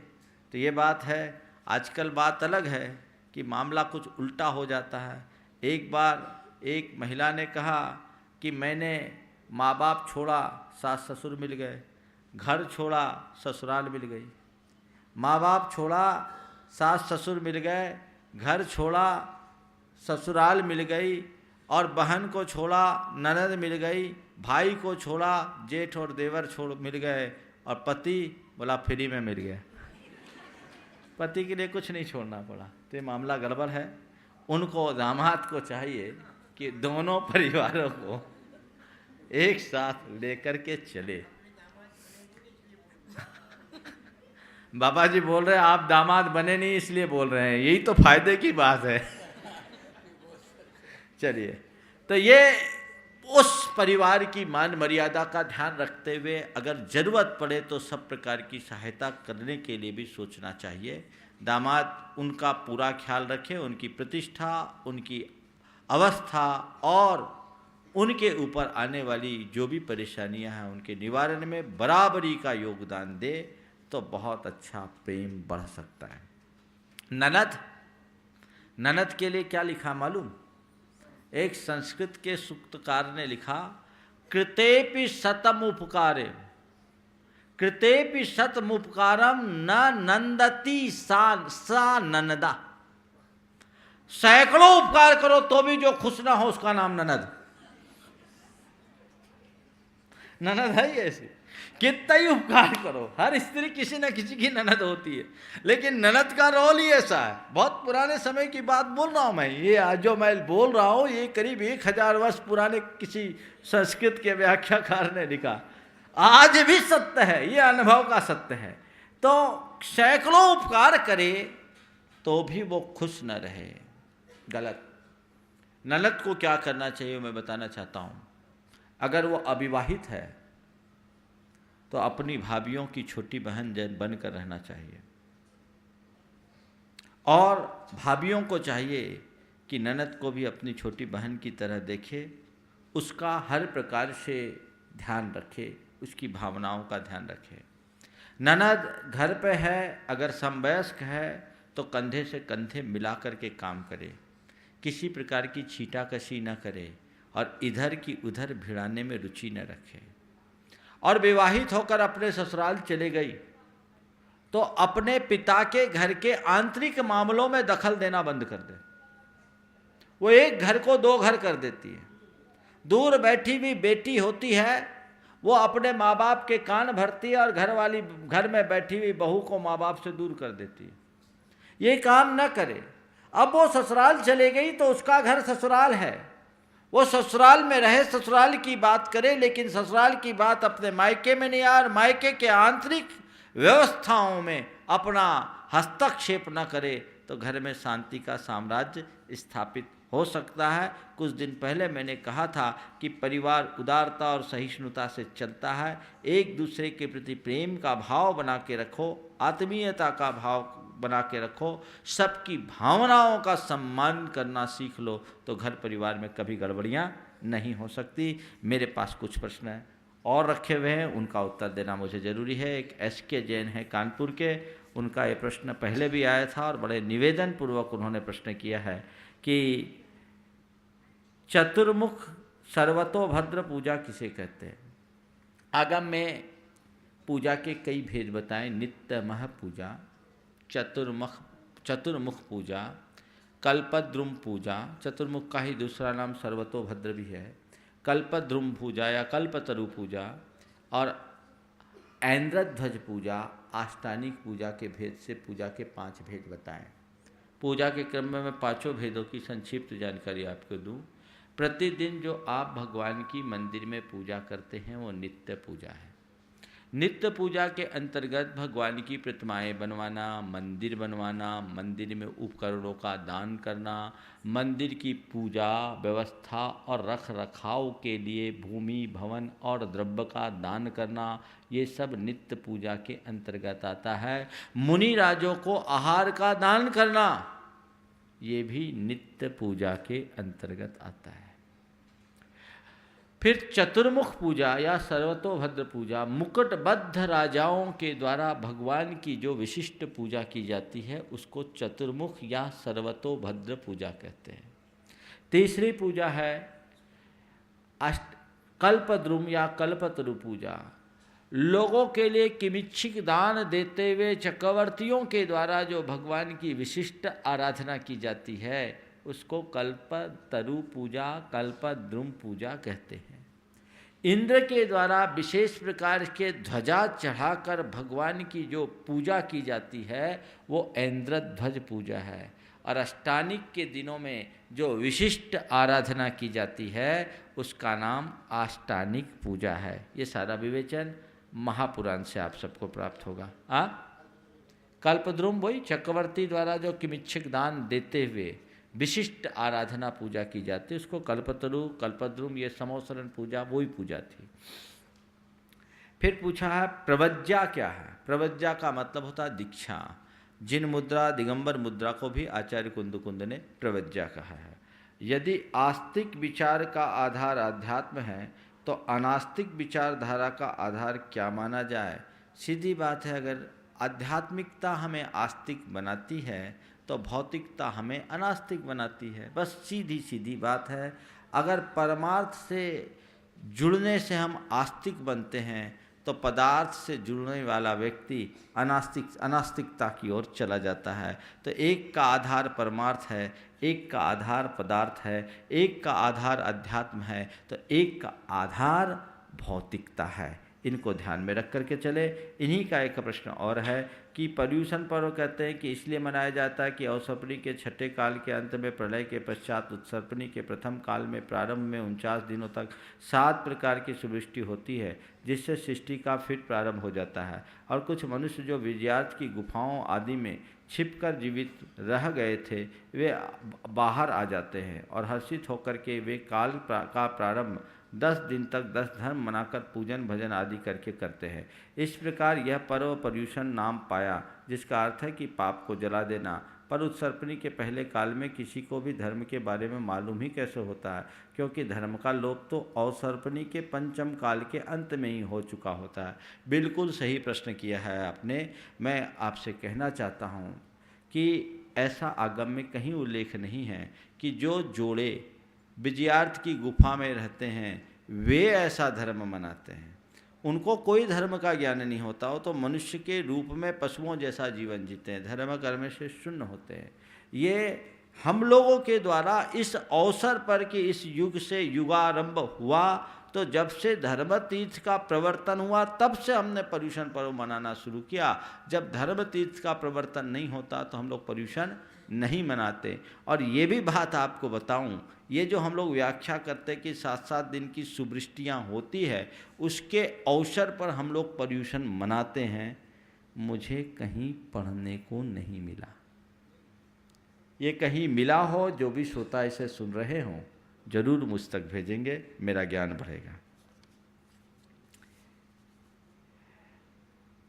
तो ये बात है। आजकल बात अलग है कि मामला कुछ उल्टा हो जाता है। एक बार एक महिला ने कहा कि मैंने माँ बाप छोड़ा, सास ससुर मिल गए, घर छोड़ा, ससुराल मिल गई, माँ बाप छोड़ा, सास ससुर मिल गए, घर छोड़ा, ससुराल मिल गई, और बहन को छोड़ा, ननद मिल गई, भाई को छोड़ा, जेठ और देवर छोड़ मिल गए, और पति बोला फ्री में मिल गया। पति के लिए कुछ नहीं छोड़ना पड़ा। तो ये मामला गड़बड़ है। उनको, दामाद को चाहिए कि दोनों परिवारों को एक साथ लेकर के चले। बाबा जी बोल रहे हैं आप दामाद बने नहीं इसलिए बोल रहे हैं, यही तो फायदे की बात है। चलिए, तो ये उस परिवार की मान मर्यादा का ध्यान रखते हुए अगर जरूरत पड़े तो सब प्रकार की सहायता करने के लिए भी सोचना चाहिए। दामाद उनका पूरा ख्याल रखे, उनकी प्रतिष्ठा, उनकी अवस्था और उनके ऊपर आने वाली जो भी परेशानियां हैं उनके निवारण में बराबरी का योगदान दे तो बहुत अच्छा प्रेम बढ़ सकता है। ननद के लिए क्या लिखा मालूम? एक संस्कृत के सूक्तकार ने लिखा, कृतेपि शतम उपकारे, कृतेपि शतम उपकारम न नंदती सा ननदा। सैकड़ों उपकार करो तो भी जो खुश ना हो उसका नाम ननद। ननद है ही ऐसी, कितना ही उपकार करो, हर स्त्री किसी न किसी की ननद होती है, लेकिन ननद का रोल ही ऐसा है। बहुत पुराने समय की बात बोल रहा हूँ मैं, ये आज जो मैं बोल रहा हूँ ये करीब 1000 वर्ष पुराने किसी संस्कृत के व्याख्याकार ने लिखा। आज भी सत्य है, ये अनुभव का सत्य है। तो सैकड़ों उपकार करे तो भी वो खुश न रहे, गलत। ननद को क्या करना चाहिए मैं बताना चाहता हूँ। अगर वो अविवाहित है तो अपनी भाभियों की छोटी बहन बनकर रहना चाहिए, और भाभियों को चाहिए कि ननद को भी अपनी छोटी बहन की तरह देखे, उसका हर प्रकार से ध्यान रखे, उसकी भावनाओं का ध्यान रखे। ननद घर पे है, अगर समवयस्क है तो कंधे से कंधे मिला कर के काम करे, किसी प्रकार की छींटाकशी न करे और इधर की उधर भिड़ाने में रुचि न रखे। और विवाहित होकर अपने ससुराल चले गई तो अपने पिता के घर के आंतरिक मामलों में दखल देना बंद कर दे। वो एक घर को 2 घर कर देती है। दूर बैठी हुई बेटी होती है, वो अपने माँ बाप के कान भरती है और घर में बैठी हुई बहू को माँ बाप से दूर कर देती है। ये काम न करे। अब वो ससुराल चले गई तो उसका घर ससुराल है, वो ससुराल में रहे, ससुराल की बात करे, लेकिन ससुराल की बात अपने मायके में नहीं आए और मायके के आंतरिक व्यवस्थाओं में अपना हस्तक्षेप न करे तो घर में शांति का साम्राज्य स्थापित हो सकता है। कुछ दिन पहले मैंने कहा था कि परिवार उदारता और सहिष्णुता से चलता है। एक दूसरे के प्रति प्रेम का भाव बना के रखो, आत्मीयता का भाव बना के रखो, सबकी भावनाओं का सम्मान करना सीख लो, तो घर परिवार में कभी गड़बड़ियाँ नहीं हो सकती। मेरे पास कुछ प्रश्न हैं और रखे हुए हैं, उनका उत्तर देना मुझे ज़रूरी है। एक SK जैन है कानपुर के, उनका ये प्रश्न पहले भी आया था और बड़े निवेदन पूर्वक उन्होंने प्रश्न किया है कि चतुर्मुख सर्वतोभद्र पूजा किसे कहते हैं। आगम में पूजा के कई भेद बताएं। नित्य मह पूजा, चतुर्मुख पूजा, कल्पद्रुम पूजा, चतुर्मुख का ही दूसरा नाम सर्वतोभद्र भी है, कल्पद्रुम पूजा या कल्पतरु पूजा, और ऐन्द्रध्वज पूजा, आष्टानिक पूजा के भेद से पूजा के 5 भेद बताएं। पूजा के क्रम में मैं 5 भेदों की संक्षिप्त जानकारी आपको दूं। प्रतिदिन जो आप भगवान की मंदिर में पूजा करते हैं वो नित्य पूजा है। नित्य पूजा के अंतर्गत भगवान की प्रतिमाएं बनवाना, मंदिर बनवाना, मंदिर में उपकरणों का दान करना, मंदिर की पूजा व्यवस्था और रख रखाव के लिए भूमि, भवन और द्रव्य का दान करना, ये सब नित्य पूजा के अंतर्गत आता है। मुनि राजों को आहार का दान करना, ये भी नित्य पूजा के अंतर्गत आता है। फिर चतुर्मुख पूजा या सर्वतोभद्र पूजा, मुकुटबद्ध राजाओं के द्वारा भगवान की जो विशिष्ट पूजा की जाती है उसको चतुर्मुख या सर्वतोभद्र पूजा कहते हैं। तीसरी पूजा है कल्पद्रुम या कल्पतरु पूजा। लोगों के लिए किमिच्छिक दान देते हुए चक्रवर्तियों के द्वारा जो भगवान की विशिष्ट आराधना की जाती है उसको कल्पतरु पूजा, कल्पद्रुम पूजा कहते हैं। इंद्र के द्वारा विशेष प्रकार के ध्वजा चढ़ाकर भगवान की जो पूजा की जाती है वो ऐन्द्रध्वज पूजा है। और अष्टानिक के दिनों में जो विशिष्ट आराधना की जाती है उसका नाम आष्टानिक पूजा है। ये सारा विवेचन महापुराण से आप सबको प्राप्त होगा। कल्पद्रुम वही चक्रवर्ती द्वारा जो किमिच्छिक दान देते हुए विशिष्ट आराधना पूजा की जाती है उसको कल्पतरु, कल्पद्रुम, ये समोसरण पूजा वही पूजा थी। फिर पूछा है प्रवज्जा क्या है। प्रवज्जा का मतलब होता है दीक्षा। जिन मुद्रा, दिगंबर मुद्रा को भी आचार्य कुंद ने प्रवज्जा कहा है। यदि आस्तिक विचार का आधार अध्यात्म है तो अनास्तिक विचारधारा का आधार क्या माना जाए। सीधी बात है, अगर आध्यात्मिकता हमें आस्तिक बनाती है तो भौतिकता हमें अनास्तिक बनाती है। बस सीधी सीधी बात है। अगर परमार्थ से जुड़ने से हम आस्तिक बनते हैं तो पदार्थ से जुड़ने वाला व्यक्ति अनास्तिकता की ओर चला जाता है। तो एक का आधार परमार्थ है, एक का आधार पदार्थ है, एक का आधार अध्यात्म है, तो एक का आधार भौतिकता है। इनको ध्यान में रख करके चले। इन्हीं का एक प्रश्न और है कि पर्यूषण पर्व कहते हैं कि इसलिए मनाया जाता है कि अवसर्पणी के छठे काल के अंत में, प्रलय के पश्चात उत्सर्पणी के प्रथम काल में, प्रारंभ में 49 दिनों तक 7 प्रकार की सुवृष्टि होती है जिससे सृष्टि का फिर प्रारंभ हो जाता है। और कुछ मनुष्य जो विजयार्थ की गुफाओं आदि में छिपकर जीवित रह गए थे वे बाहर आ जाते हैं और हर्षित होकर के वे काल का प्रारंभ 10 दिन तक 10 धर्म मनाकर पूजन भजन आदि करके करते हैं। इस प्रकार यह पर्व पर्यूषण नाम पाया, जिसका अर्थ है कि पाप को जला देना। पर उत्सर्पणी के पहले काल में किसी को भी धर्म के बारे में मालूम ही कैसे होता है, क्योंकि धर्म का लोप तो अवसर्पणी के पंचम काल के अंत में ही हो चुका होता है। बिल्कुल सही प्रश्न किया है आपने। मैं आपसे कहना चाहता हूँ कि ऐसा आगम में कहीं उल्लेख नहीं है कि जो जोड़े विजयार्थ की गुफा में रहते हैं वे ऐसा धर्म मनाते हैं। उनको कोई धर्म का ज्ञान नहीं होता हो तो मनुष्य के रूप में पशुओं जैसा जीवन जीते हैं, धर्म कर्म से शून्य होते हैं। ये हम लोगों के द्वारा इस अवसर पर कि इस युग से युगारंभ हुआ, तो जब से धर्म तीर्थ का प्रवर्तन हुआ तब से हमने पर्यूषण पर्व मनाना शुरू किया। जब धर्म तीर्थ का प्रवर्तन नहीं होता तो हम लोग पर्यूषण नहीं मनाते। और ये भी बात आपको बताऊं, ये जो हम लोग व्याख्या करते हैं कि 7-7 दिन की सुवृष्टियाँ होती है, उसके अवसर पर हम लोग पर्यूषण मनाते हैं, मुझे कहीं पढ़ने को नहीं मिला। ये कहीं मिला हो, जो भी श्रोता इसे सुन रहे हों जरूर मुझ तक भेजेंगे, मेरा ज्ञान बढ़ेगा।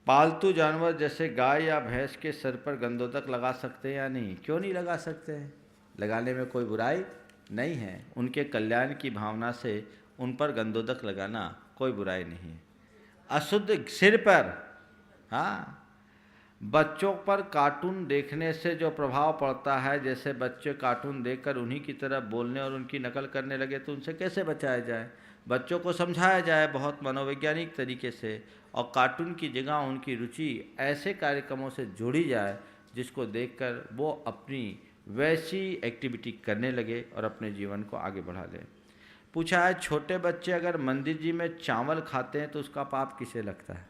पालतू जानवर जैसे गाय या भैंस के सिर पर गंधोदक लगा सकते हैं या नहीं? क्यों नहीं लगा सकते हैं? लगाने में कोई बुराई नहीं है। उनके कल्याण की भावना से उन पर गंधोदक लगाना कोई बुराई नहीं है। अशुद्ध सिर पर, हाँ, बच्चों पर कार्टून देखने से जो प्रभाव पड़ता है, जैसे बच्चे कार्टून देखकर उन्हीं की तरह बोलने और उनकी नकल करने लगे, तो उनसे कैसे बचाया जाए? बच्चों को समझाया जाए बहुत मनोवैज्ञानिक तरीके से, और कार्टून की जगह उनकी रुचि ऐसे कार्यक्रमों से जोड़ी जाए जिसको देखकर वो अपनी वैसी एक्टिविटी करने लगे और अपने जीवन को आगे बढ़ा ले। पूछा है, छोटे बच्चे अगर मंदिर जी में चावल खाते हैं तो उसका पाप किसे लगता है?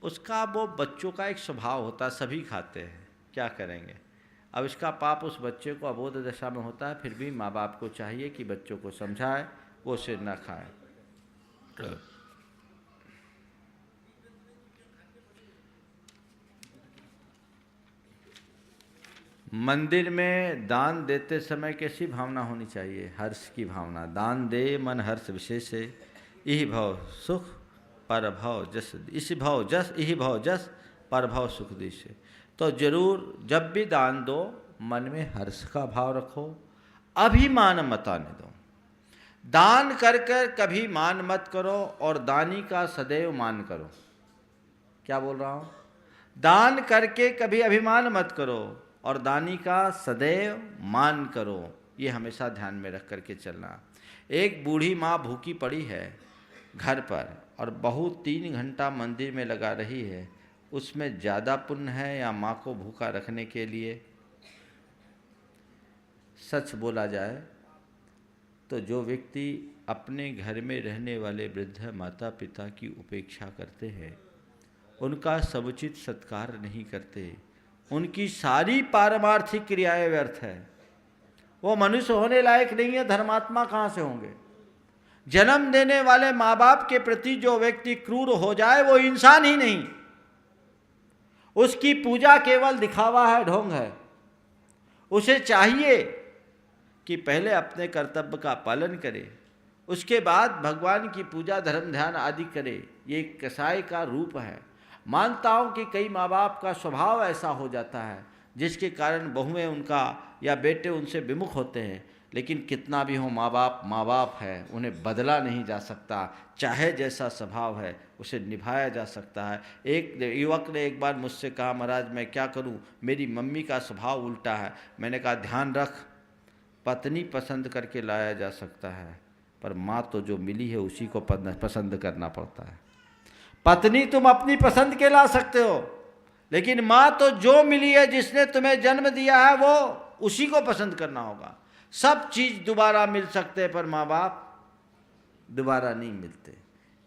उसका वो बच्चों का एक स्वभाव होता है, सभी खाते हैं, क्या करेंगे। अब इसका पाप उस बच्चे को अबोध दशा में होता है, फिर भी माँ बाप को चाहिए कि बच्चों को समझाए वो उसे न खाए। मंदिर में दान देते समय कैसी भावना होनी चाहिए? हर्ष की भावना। दान दे मन हर्ष विशेष है, यही भाव सुख पर भाव जस, इसी भाव जस, यही भाव जस पर भाव सुख दिश। तो जरूर जब भी दान दो मन में हर्ष का भाव रखो, अभिमान मत आने दो। दान कर कर कभी मान मत करो और दानी का सदैव मान करो। क्या बोल रहा हूँ? दान करके कभी अभिमान मत करो और दानी का सदैव मान करो, ये हमेशा ध्यान में रख करके चलना। एक बूढ़ी माँ भूखी पड़ी है घर पर और बहू 3 घंटा मंदिर में लगा रही है, उसमें ज़्यादा पुण्य है या माँ को भूखा रखने के लिए? सच बोला जाए तो जो व्यक्ति अपने घर में रहने वाले वृद्ध माता पिता की उपेक्षा करते हैं, उनका समुचित सत्कार नहीं करते, उनकी सारी पारमार्थिक क्रियाएं व्यर्थ है। वो मनुष्य होने लायक नहीं है, धर्मात्मा कहाँ से होंगे? जन्म देने वाले माँ बाप के प्रति जो व्यक्ति क्रूर हो जाए वो इंसान ही नहीं, उसकी पूजा केवल दिखावा है, ढोंग है। उसे चाहिए कि पहले अपने कर्तव्य का पालन करे, उसके बाद भगवान की पूजा धर्म ध्यान आदि करे। ये कसाई का रूप है। मानता हूँ कि कई माँ बाप का स्वभाव ऐसा हो जाता है जिसके कारण बहुएं उनका या बेटे उनसे विमुख होते हैं, लेकिन कितना भी हो माँ बाप है, उन्हें बदला नहीं जा सकता। चाहे जैसा स्वभाव है उसे निभाया जा सकता है। एक युवक ने एक बार मुझसे कहा, महाराज मैं क्या करूं, मेरी मम्मी का स्वभाव उल्टा है। मैंने कहा ध्यान रख, पत्नी पसंद करके लाया जा सकता है, पर माँ तो जो मिली है उसी को पसंद करना पड़ता है। पत्नी तुम अपनी पसंद के ला सकते हो, लेकिन माँ तो जो मिली है, जिसने तुम्हें जन्म दिया है, वो उसी को पसंद करना होगा। सब चीज दोबारा मिल सकते हैं, पर माँ बाप दोबारा नहीं मिलते,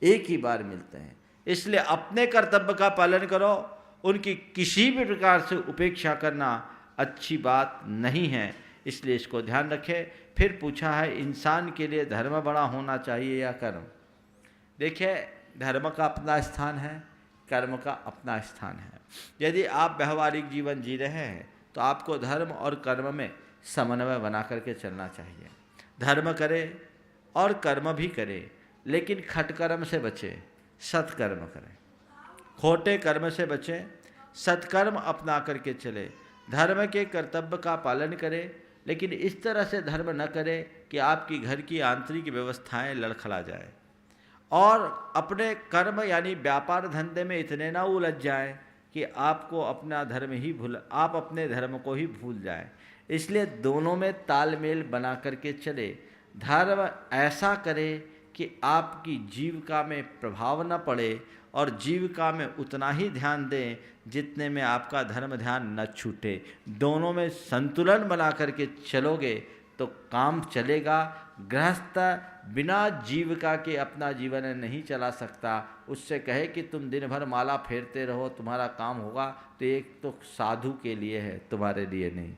एक ही बार मिलते हैं। इसलिए अपने कर्तव्य का पालन करो, उनकी किसी भी प्रकार से उपेक्षा करना अच्छी बात नहीं है, इसलिए इसको ध्यान रखें। फिर पूछा है, इंसान के लिए धर्म बड़ा होना चाहिए या कर्म? देखिए, धर्म का अपना स्थान है, कर्म का अपना स्थान है। यदि आप व्यवहारिक जीवन जी रहे हैं तो आपको धर्म और कर्म में समन्वय बना करके चलना चाहिए। धर्म करे और कर्म भी करे, लेकिन खटकर्म से बचे, सत्कर्म करें। खोटे कर्म से बचें, सत्कर्म अपना करके चले। धर्म के कर्तव्य का पालन करें, लेकिन इस तरह से धर्म न करें कि आपकी घर की आंतरिक व्यवस्थाएं लड़खड़ा जाए, और अपने कर्म यानी व्यापार धंधे में इतने ना उलझ जाएं कि आपको अपना धर्म ही आप अपने धर्म को ही भूल जाएं। इसलिए दोनों में तालमेल बना करके चले। धर्म ऐसा करे कि आपकी जीविका में प्रभाव न पड़े, और जीविका में उतना ही ध्यान दें जितने में आपका धर्म ध्यान न छूटे। दोनों में संतुलन बना करके चलोगे तो काम चलेगा। गृहस्थ बिना जीविका के अपना जीवन नहीं चला सकता। उससे कहे कि तुम दिन भर माला फेरते रहो, तुम्हारा काम होगा, तो एक तो साधु के लिए है, तुम्हारे लिए नहीं।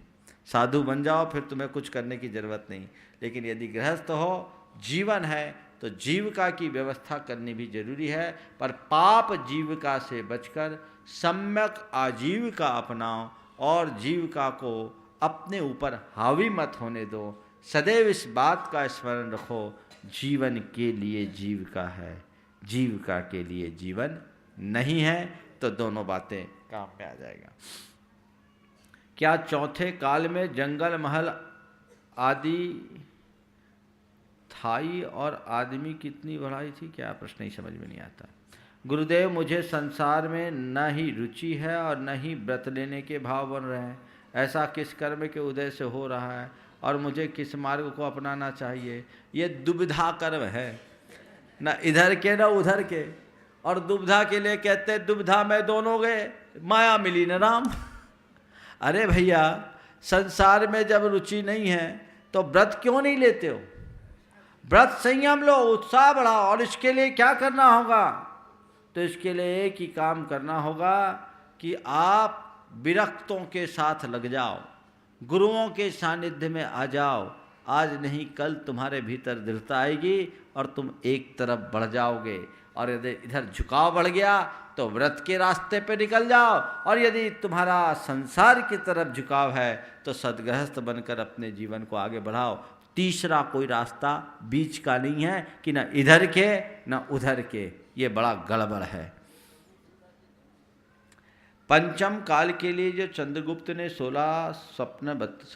साधु बन जाओ, फिर तुम्हें कुछ करने की ज़रूरत नहीं। लेकिन यदि गृहस्थ हो, जीवन है, तो जीविका की व्यवस्था करनी भी जरूरी है। पर पाप जीविका से बचकर सम्यक आजीविका अपनाओ, और जीविका को अपने ऊपर हावी मत होने दो। सदैव इस बात का स्मरण रखो, जीवन के लिए जीविका है, जीविका के लिए जीवन नहीं है, तो दोनों बातें काम में आ जाएगा। क्या चौथे काल में जंगल महल आदि थाई और आदमी कितनी बढ़ाई थी? क्या प्रश्न ही समझ में नहीं आता। गुरुदेव, मुझे संसार में न ही रुचि है और न ही व्रत लेने के भाव बन रहे हैं। ऐसा किस कर्म के उदय से हो रहा है और मुझे किस मार्ग को अपनाना चाहिए? ये दुविधा कर्म है, न इधर के न उधर के। और दुविधा के लिए कहते हैं दुविधा में दोनों गए, माया मिली न राम। अरे भैया, संसार में जब रुचि नहीं है तो व्रत क्यों नहीं लेते हो? व्रत संयम लो, उत्साह बढ़ाओ। और इसके लिए क्या करना होगा? तो इसके लिए एक ही काम करना होगा कि आप विरक्तों के साथ लग जाओ, गुरुओं के सानिध्य में आ जाओ। आज नहीं कल तुम्हारे भीतर दृढ़ता आएगी और तुम एक तरफ बढ़ जाओगे। और यदि इधर झुकाव बढ़ गया तो व्रत के रास्ते पे निकल जाओ, और यदि तुम्हारा संसार की तरफ झुकाव है तो सद्गृहस्थ बनकर अपने जीवन को आगे बढ़ाओ। तीसरा कोई रास्ता बीच का नहीं है कि न इधर के न उधर के। ये बड़ा गड़बड़ है। पंचम काल के लिए जो चंद्रगुप्त ने 16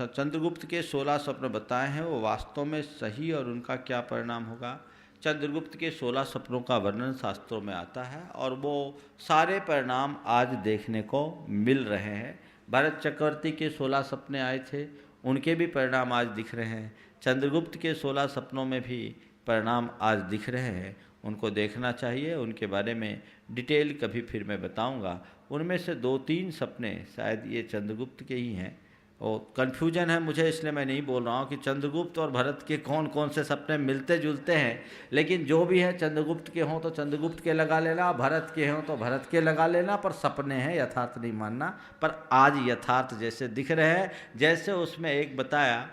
चंद्रगुप्त के 16 स्वप्न बताए हैं, वो वास्तव में सही और उनका क्या परिणाम होगा? चंद्रगुप्त के 16 सपनों का वर्णन शास्त्रों में आता है और वो सारे परिणाम आज देखने को मिल रहे हैं। भरत चक्रवर्ती के 16 सपने आए थे, उनके भी परिणाम आज दिख रहे हैं। चंद्रगुप्त के 16 सपनों में भी परिणाम आज दिख रहे हैं। उनको देखना चाहिए। उनके बारे में डिटेल कभी फिर मैं बताऊंगा। उनमें से 2-3 सपने शायद ये चंद्रगुप्त के ही हैं। और कन्फ्यूजन है मुझे, इसलिए मैं नहीं बोल रहा हूँ कि चंद्रगुप्त और भरत के कौन कौन से सपने मिलते जुलते हैं। लेकिन जो भी है, चंद्रगुप्त के हों तो चंद्रगुप्त के लगा लेना, भरत के हों तो भरत के लगा लेना, पर सपने हैं, यथार्थ नहीं मानना। पर आज यथार्थ जैसे दिख रहे हैं। जैसे उसमें एक बताया,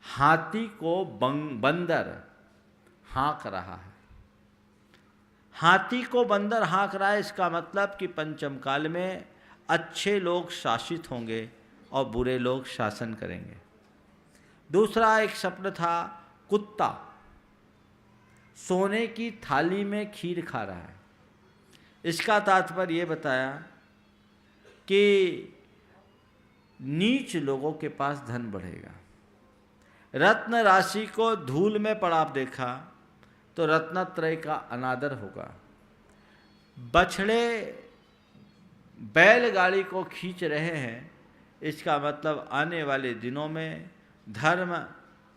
हाथी को बंदर हाँक रहा है। हाथी को बंदर हाँक रहा है, इसका मतलब कि पंचम काल में अच्छे लोग शासित होंगे और बुरे लोग शासन करेंगे। दूसरा एक स्वप्न था, कुत्ता सोने की थाली में खीर खा रहा है। इसका तात्पर्य ये बताया कि नीच लोगों के पास धन बढ़ेगा। रत्न राशि को धूल में पड़ा देखा तो रत्नत्रय का अनादर होगा। बछड़े बैलगाड़ी को खींच रहे हैं, इसका मतलब आने वाले दिनों में धर्म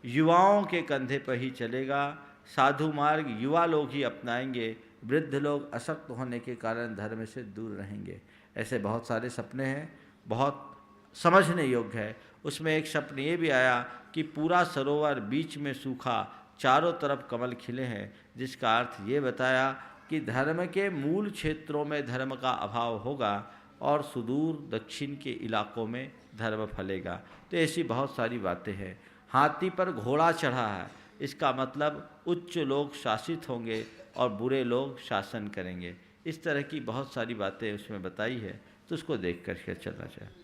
युवाओं के कंधे पर ही चलेगा। साधु मार्ग युवा लोग ही अपनाएंगे, वृद्ध लोग अशक्त होने के कारण धर्म से दूर रहेंगे। ऐसे बहुत सारे सपने हैं, बहुत समझने योग्य है। उसमें एक सपन ये भी आया कि पूरा सरोवर बीच में सूखा, चारों तरफ कमल खिले हैं, जिसका अर्थ ये बताया कि धर्म के मूल क्षेत्रों में धर्म का अभाव होगा और सुदूर दक्षिण के इलाकों में धर्म फलेगा। तो ऐसी बहुत सारी बातें हैं। हाथी पर घोड़ा चढ़ा है, इसका मतलब उच्च लोग शासित होंगे और बुरे लोग शासन करेंगे। इस तरह की बहुत सारी बातें उसमें बताई है, तो उसको देख कर चलना चाहिए।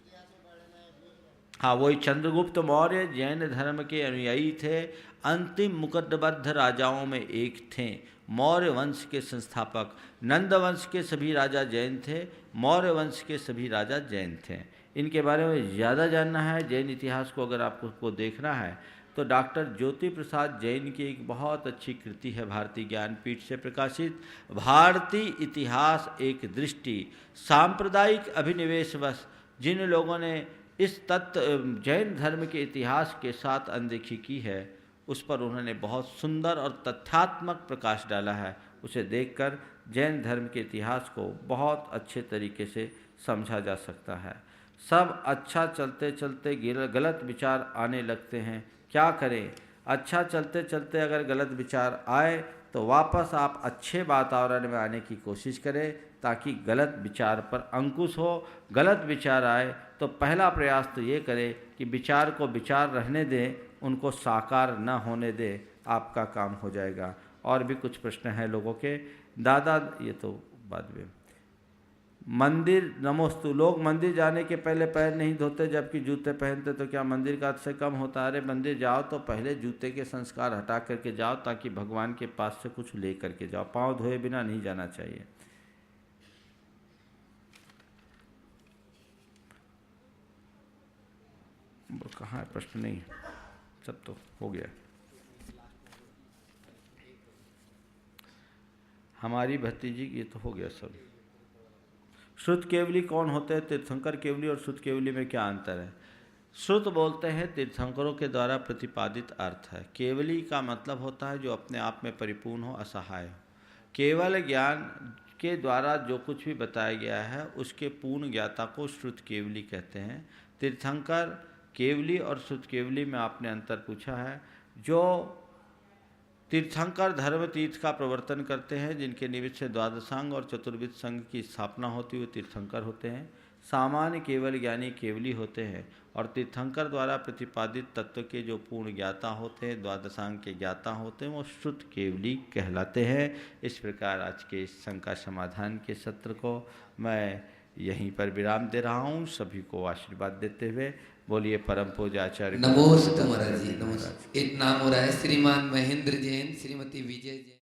हाँ, वही चंद्रगुप्त मौर्य जैन धर्म के अनुयायी थे। अंतिम मुकद्दबद्ध राजाओं में एक थे। मौर्य वंश के संस्थापक नंद वंश के सभी राजा जैन थे, मौर्य वंश के सभी राजा जैन थे। इनके बारे में ज़्यादा जानना है, जैन इतिहास को अगर आपको देखना है तो डॉक्टर ज्योति प्रसाद जैन की एक बहुत अच्छी कृति है, भारतीय ज्ञानपीठ से प्रकाशित, भारतीय इतिहास एक दृष्टि। सांप्रदायिक अभिनिवेशवश जिन लोगों ने इस तत्व जैन धर्म के इतिहास के साथ अनदेखी की है, उस पर उन्होंने बहुत सुंदर और तथ्यात्मक प्रकाश डाला है। उसे देखकर जैन धर्म के इतिहास को बहुत अच्छे तरीके से समझा जा सकता है। सब अच्छा चलते चलते गलत विचार आने लगते हैं, क्या करें? अच्छा चलते चलते अगर गलत विचार आए तो वापस आप अच्छे वातावरण में आने की कोशिश करें, ताकि गलत विचार पर अंकुश हो। गलत विचार आए तो पहला प्रयास तो ये करें कि विचार को विचार रहने दें, उनको साकार न होने दें, आपका काम हो जाएगा। और भी कुछ प्रश्न हैं लोगों के। दादा, ये तो बाद में। मंदिर नमोस्तु, लोग मंदिर जाने के पहले पैर नहीं धोते जबकि जूते पहनते, तो क्या मंदिर का अर्थ से कम होता है? अरे मंदिर जाओ तो पहले जूते के संस्कार हटा करके जाओ, ताकि भगवान के पास से कुछ ले करके जाओ। पाँव धोए बिना नहीं जाना चाहिए। कहाँ है प्रश्न? नहीं, सब तो हो गया। हमारी भतीजी ये तो हो गया सब। श्रुत केवली कौन होते हैं? तीर्थंकर केवली और श्रुत केवली में क्या अंतर है? श्रुत बोलते हैं तीर्थंकरों के द्वारा प्रतिपादित अर्थ है। केवली का मतलब होता है जो अपने आप में परिपूर्ण हो, असहाय हो। केवल ज्ञान के द्वारा जो कुछ भी बताया गया है उसके पूर्ण ज्ञाता को श्रुत केवली कहते हैं। तीर्थंकर केवली और श्रुत केवली में आपने अंतर पूछा है। जो तीर्थंकर धर्म तीर्थ का प्रवर्तन करते हैं, जिनके निमित्त से द्वादशांग और चतुर्विध संघ की स्थापना होती है, वो तीर्थंकर होते हैं। सामान्य केवल ज्ञानी केवली होते हैं, और तीर्थंकर द्वारा प्रतिपादित तत्व के जो पूर्ण ज्ञाता होते हैं, द्वादशांग के ज्ञाता होते हैं, वो श्रुत केवली कहलाते हैं। इस प्रकार आज के इस शंका समाधान के सत्र को मैं यहीं पर विराम दे रहा हूँ। सभी को आशीर्वाद देते हुए बोलिए परम पूज्य आचार्य नमोस्तु महाराज जी, नमोस्तु। एक नाम हो रहा है श्रीमान महेंद्र जैन, श्रीमती विजय जैन।